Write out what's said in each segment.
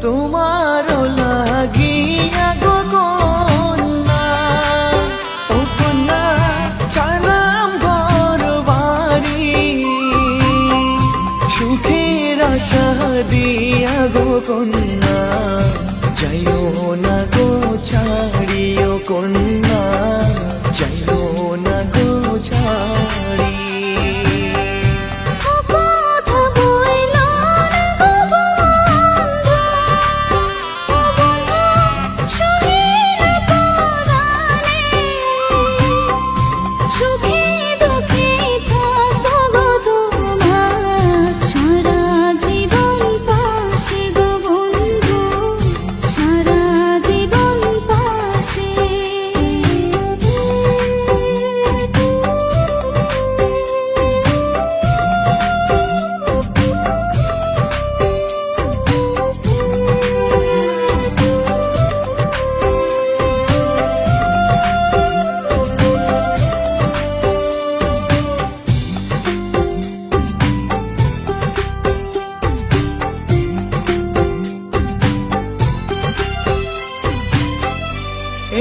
তোমার লাগিয়া গো কন্যা, ও কন্যা সালাম ঘর বাড়ি, সুখের আশা দিয়া গো কন্যা, যাইও না গো ছাড়িও কন্যা, যাইও না গো ছাড়ি।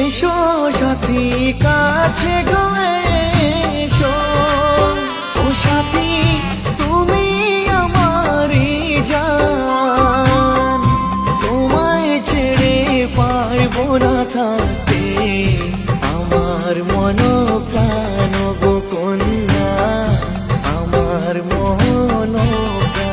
এসো সাথী কাছে গো এসো, ও সাথী তুমি আমারই জান, তোমায় ছেড়ে পারব না থাকতে, আমার মন প্রাণ গো কন্যা, আমার মন প্রাণ।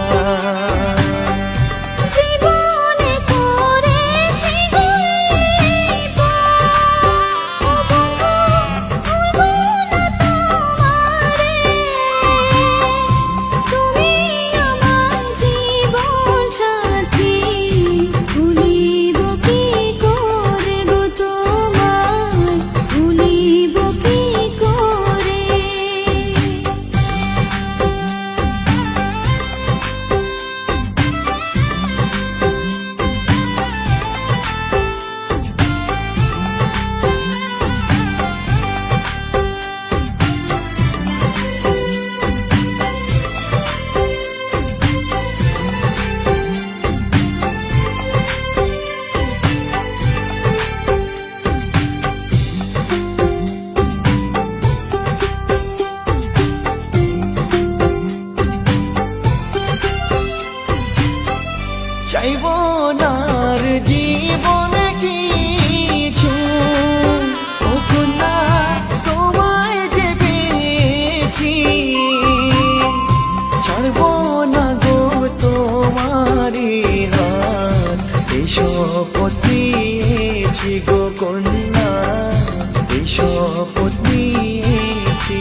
চাইব নার জীবনে কিছু, ও কন্যা তোমায় যে পেয়েছি, ছাড়ব না গো তোমারি হাত, এই শপথ নিয়েছি গো কন্যা, এই শপথ নিয়েছি।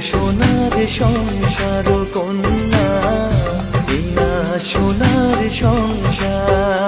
সোনার সংসার কন্যা, এই না সোনার সংসার।